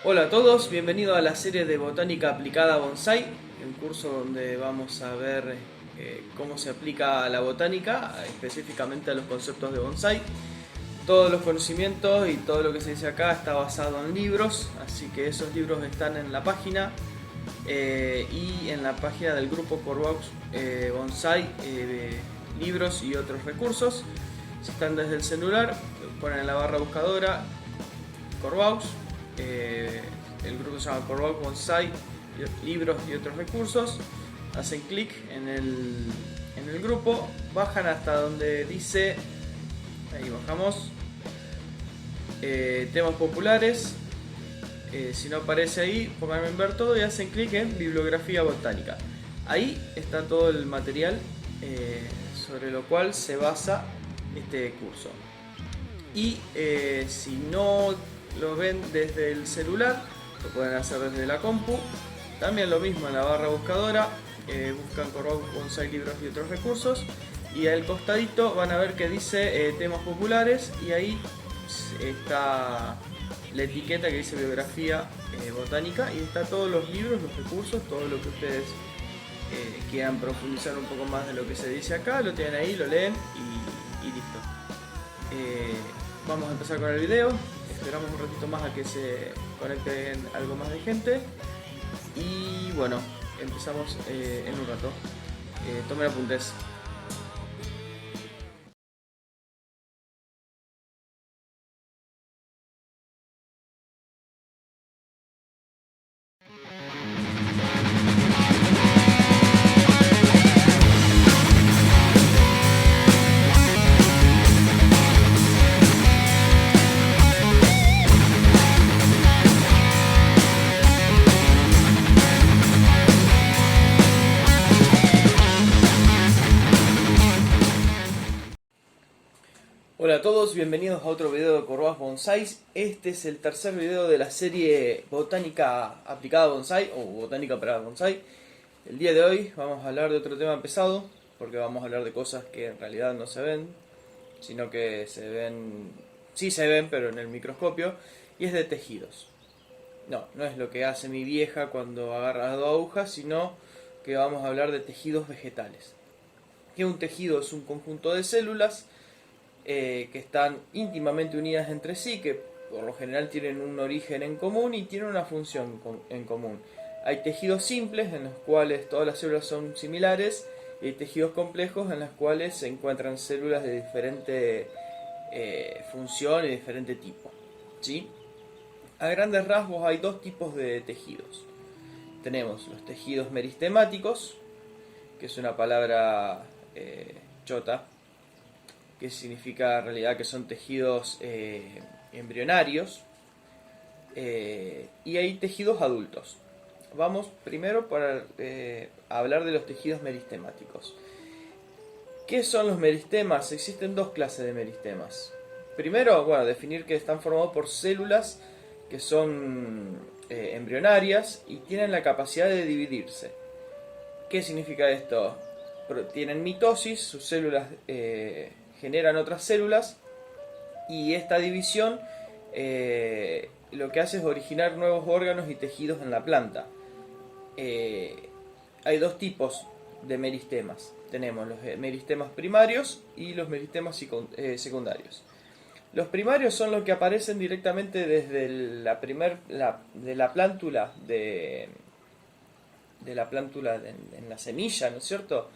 Hola a todos, bienvenidos a la serie de Botánica Aplicada a Bonsai, un curso donde vamos a ver cómo se aplica a la botánica, específicamente a los conceptos de bonsai. Todos los conocimientos y todo lo que se dice acá está basado en libros, así que esos libros están en la página y en la página del grupo Corvaux Bonsai, libros y otros recursos. Si están desde el celular, ponen en la barra buscadora Corvaux. eh, el grupo se llama Corvaux Bonsai, libros y otros recursos. Hacen clic en el grupo, bajan hasta donde dice, ahí bajamos, temas populares. Si no aparece ahí, pongan en ver todo y hacen clic en bibliografía botánica. Ahí está todo el material sobre lo cual se basa este curso. Y si no lo ven desde el celular, lo pueden hacer desde la compu. También lo mismo en la barra buscadora, buscan Corvaux Bonsai, libros y otros recursos. Y al costadito van a ver que dice temas populares y ahí está la etiqueta que dice biografía botánica y está todos los libros, los recursos, todo lo que ustedes quieran profundizar un poco más de lo que se dice acá, lo tienen ahí, lo leen y listo. Eh, Vamos a empezar con el video, esperamos un ratito más a que se conecten algo más de gente y bueno, empezamos en un rato. Tomen apuntes. Hola a todos, bienvenidos a otro video de Corvaux Bonsai. Este es el tercer video de la serie Botánica Aplicada a Bonsai o Botánica para Bonsai. El día de hoy vamos a hablar de otro tema pesado, porque vamos a hablar de cosas que en realidad no se ven, sino que se ven, sí se ven, pero en el microscopio, y es de tejidos. No, no es lo que hace mi vieja cuando agarra dos agujas, sino que vamos a hablar de tejidos vegetales. Que un tejido es un conjunto de células que están íntimamente unidas entre sí, que por lo general tienen un origen en común y tienen una función en común. Hay tejidos simples en los cuales todas las células son similares y hay tejidos complejos en los cuales se encuentran células de diferente función y diferente tipo. ¿Sí? A grandes rasgos hay dos tipos de tejidos. Tenemos los tejidos meristemáticos, que es una palabra chota, que significa en realidad que son tejidos embrionarios, y hay tejidos adultos. Vamos primero para hablar de los tejidos meristemáticos. ¿Qué son los meristemas? Existen dos clases de meristemas. Primero, bueno, definir que están formados por células que son embrionarias y tienen la capacidad de dividirse. ¿Qué significa esto? Tienen mitosis, sus células generan otras células y esta división lo que hace es originar nuevos órganos y tejidos en la planta. Hay dos tipos de meristemas. Tenemos los meristemas primarios y los meristemas secundarios. Los primarios son los que aparecen directamente desde de la plántula en la semilla, ¿no es cierto?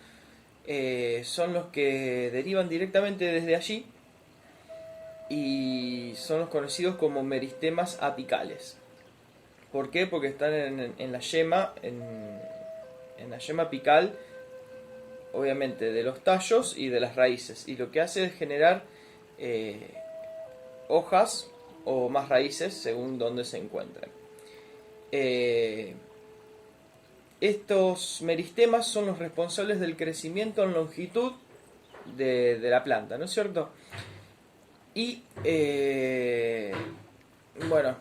Son los que derivan directamente desde allí y son los conocidos como meristemas apicales. ¿Por qué? Porque están en la yema, en la yema apical, obviamente de los tallos y de las raíces, y lo que hace es generar hojas o más raíces según donde se encuentren. Estos meristemas son los responsables del crecimiento en longitud de la planta, ¿no es cierto? Y bueno,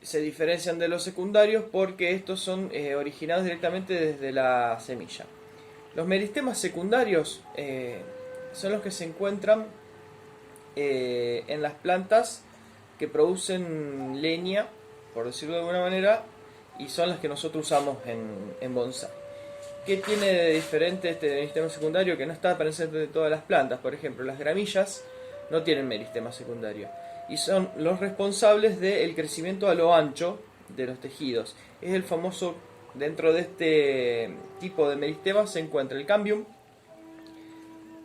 se diferencian de los secundarios porque estos son originados directamente desde la semilla. Los meristemas secundarios son los que se encuentran en las plantas que producen leña, por decirlo de alguna manera, y son las que nosotros usamos en bonsai. ¿Qué tiene de diferente este meristema secundario que no está presente en todas las plantas? Por ejemplo, las gramillas no tienen meristema secundario y son los responsables del crecimiento a lo ancho de los tejidos. Es el famoso, dentro de este tipo de meristema se encuentra el cambium,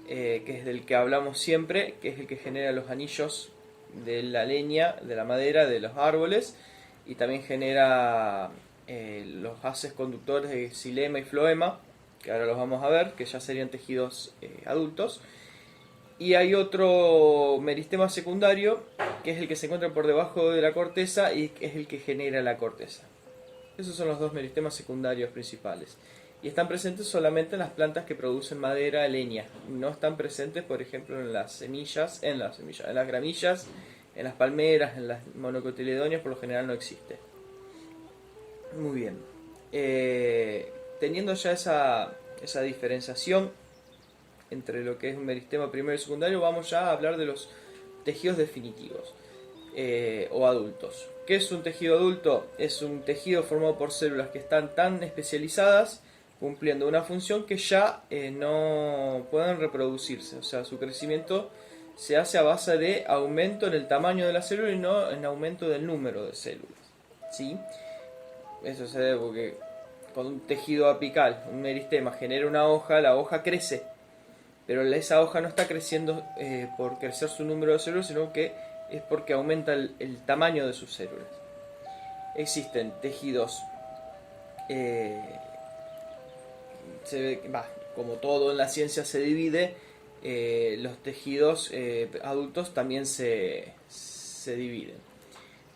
que es del que hablamos siempre, que es el que genera los anillos de la leña, de la madera, de los árboles, y también genera los haces conductores de xilema y floema, que ahora los vamos a ver, que ya serían tejidos adultos. Y hay otro meristema secundario, que es el que se encuentra por debajo de la corteza y es el que genera la corteza. Esos son los dos meristemas secundarios principales. Y están presentes solamente en las plantas que producen madera, leña. No están presentes, por ejemplo, en las semillas, en las gramillas, en las palmeras, en las monocotiledóneas, por lo general no existe. Muy bien. Teniendo ya esa diferenciación entre lo que es un meristema primero y secundario, vamos ya a hablar de los tejidos definitivos o adultos. ¿Qué es un tejido adulto? Es un tejido formado por células que están tan especializadas, cumpliendo una función, que ya no pueden reproducirse. O sea, su crecimiento se hace a base de aumento en el tamaño de la célula y no en aumento del número de células. ¿Sí? Eso se debe porque cuando un tejido apical, un meristema, genera una hoja, la hoja crece. Pero esa hoja no está creciendo por crecer su número de células, sino que es porque aumenta el tamaño de sus células. Existen tejidos, como todo en la ciencia se divide, los tejidos adultos también se dividen.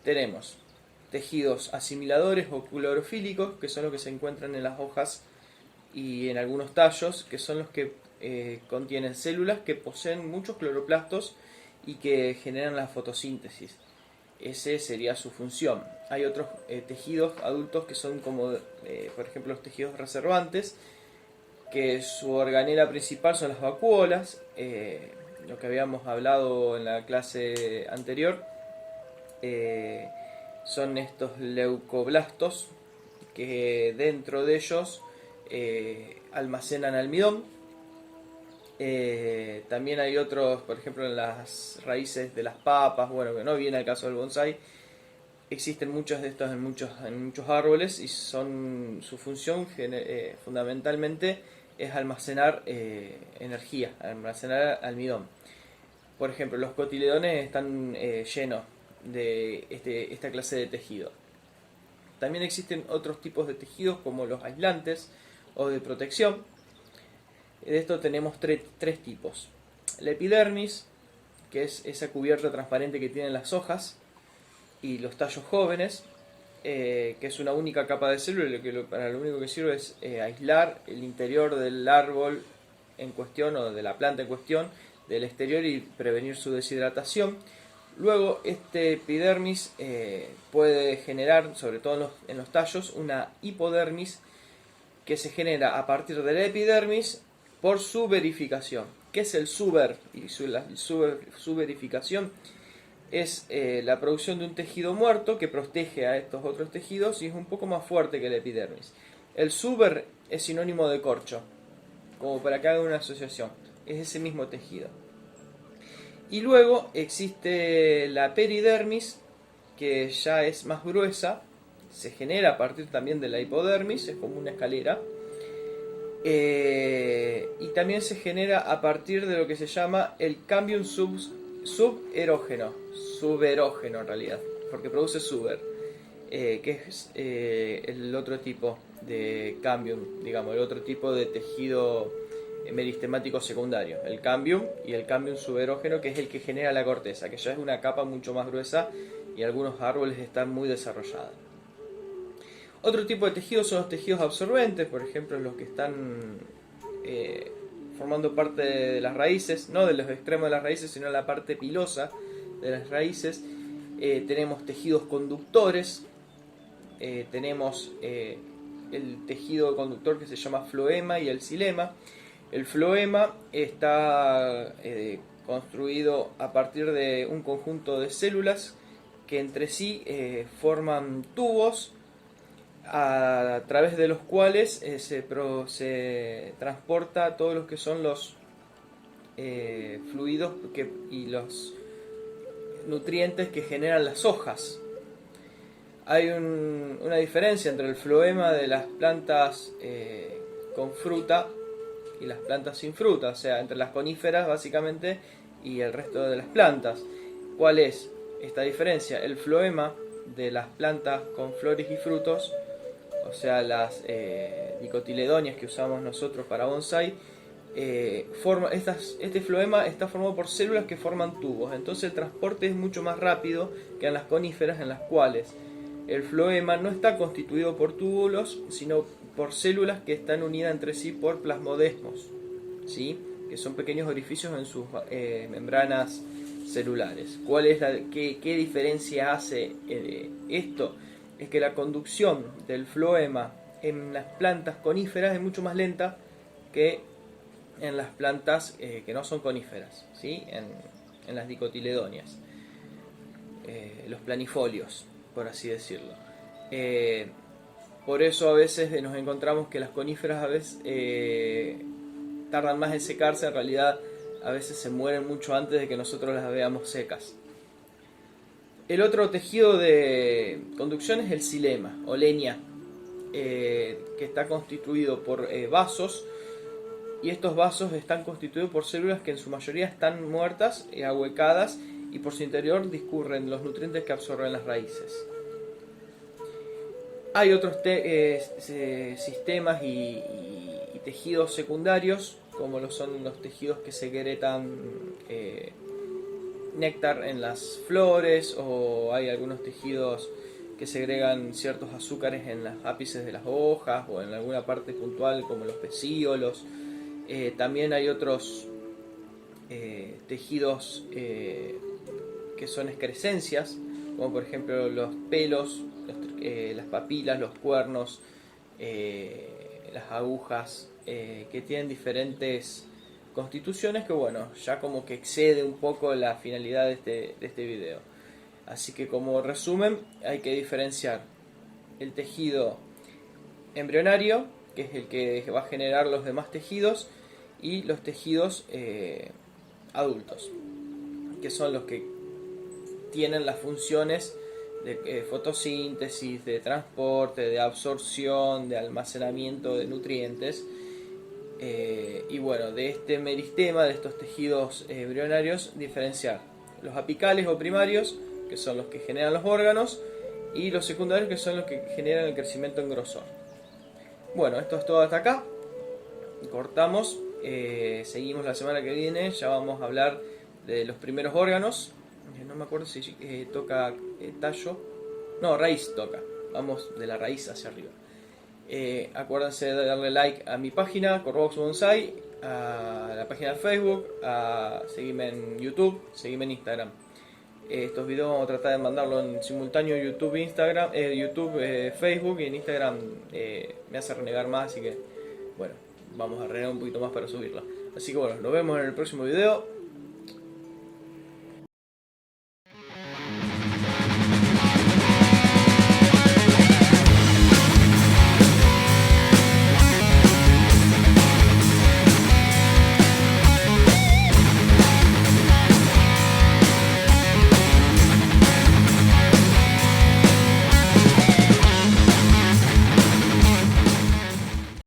Tenemos tejidos asimiladores o clorofílicos, que son los que se encuentran en las hojas y en algunos tallos, que son los que contienen células que poseen muchos cloroplastos y que generan la fotosíntesis. Esa sería su función. Hay otros tejidos adultos que son como, por ejemplo, los tejidos reservantes, que su organela principal son las vacuolas, lo que habíamos hablado en la clase anterior. Son estos leucoblastos que dentro de ellos almacenan almidón. También hay otros, por ejemplo, en las raíces de las papas, bueno, que no viene al caso del bonsai. Existen muchos de estos en muchos árboles y su función fundamentalmente es almacenar energía, almacenar almidón. Por ejemplo, los cotiledones están llenos de esta clase de tejido. También existen otros tipos de tejidos como los aislantes o de protección. De esto tenemos tres tipos. La epidermis, que es esa cubierta transparente que tienen las hojas y los tallos jóvenes, que es una única capa de célula y para lo único que sirve es aislar el interior del árbol en cuestión o de la planta en cuestión del exterior y prevenir su deshidratación. Luego este epidermis puede generar, sobre todo en los tallos, una hipodermis que se genera a partir de la epidermis por suberificación. ¿Qué es el suber? Y suberificación es la producción de un tejido muerto que protege a estos otros tejidos y es un poco más fuerte que la epidermis. El suber es sinónimo de corcho, como para que hagan una asociación. Es ese mismo tejido. Y luego existe la peridermis, que ya es más gruesa, se genera a partir también de la hipodermis, es como una escalera. Y también se genera a partir de lo que se llama el cambium suberógeno en realidad, porque produce suber, que es el otro tipo de cambium, digamos, el otro tipo de tejido meristemático secundario, el cambium y el cambium suberógeno, que es el que genera la corteza, que ya es una capa mucho más gruesa y algunos árboles están muy desarrollados. Otro tipo de tejidos son los tejidos absorbentes, por ejemplo los que están formando parte de las raíces, no de los extremos de las raíces, sino la parte pilosa de las raíces. Tenemos tejidos conductores, tenemos el tejido conductor que se llama floema y el xilema. El floema está construido a partir de un conjunto de células que entre sí forman tubos a través de los cuales se transporta todo lo que son los fluidos y los nutrientes que generan las hojas. Hay una diferencia entre el floema de las plantas con fruta y las plantas sin fruta, o sea, entre las coníferas básicamente y el resto de las plantas. ¿Cuál es esta diferencia? El floema de las plantas con flores y frutos, o sea, las dicotiledonias que usamos nosotros para bonsai, este floema está formado por células que forman tubos, entonces el transporte es mucho más rápido que en las coníferas, en las cuales el floema no está constituido por túbulos, sino por células que están unidas entre sí por plasmodesmos, ¿sí? Que son pequeños orificios en sus membranas celulares. ¿Qué diferencia hace esto? Es que la conducción del floema en las plantas coníferas es mucho más lenta que en las plantas que no son coníferas, ¿sí? En las dicotiledonias, los planifolios, por así decirlo. Por eso a veces nos encontramos que las coníferas a veces tardan más en secarse, en realidad a veces se mueren mucho antes de que nosotros las veamos secas. El otro tejido de conducción es el xilema o leña, que está constituido por vasos, y estos vasos están constituidos por células que en su mayoría están muertas, ahuecadas, y por su interior discurren los nutrientes que absorben las raíces. Hay otros sistemas y tejidos secundarios, como lo son los tejidos que secretan néctar en las flores, o hay algunos tejidos que segregan ciertos azúcares en los ápices de las hojas o en alguna parte puntual como los pecíolos. También hay otros tejidos que son excrescencias, como por ejemplo los pelos, las papilas, los cuernos, las agujas, que tienen diferentes constituciones que, bueno, ya como que excede un poco la finalidad de este video. Así que como resumen, hay que diferenciar el tejido embrionario, que es el que va a generar los demás tejidos, y los tejidos adultos, que son los que tienen las funciones de fotosíntesis, de transporte, de absorción, de almacenamiento de nutrientes. Y bueno, de este meristema, de estos tejidos embrionarios, diferenciar los apicales o primarios, que son los que generan los órganos, y los secundarios, que son los que generan el crecimiento en grosor. Bueno, esto es todo hasta acá. Cortamos. Seguimos la semana que viene. Ya vamos a hablar de los primeros órganos. No me acuerdo si toca tallo. No, raíz toca. Vamos de la raíz hacia arriba. Acuérdense de darle like a mi página, Corvox Bonsai, a la página de Facebook, a seguirme en YouTube, seguirme en Instagram. Estos videos vamos a tratar de mandarlo en simultáneo YouTube, Instagram, Facebook, y en Instagram me hace renegar más, así que bueno, vamos a renegar un poquito más para subirlo. Así que bueno, nos vemos en el próximo video.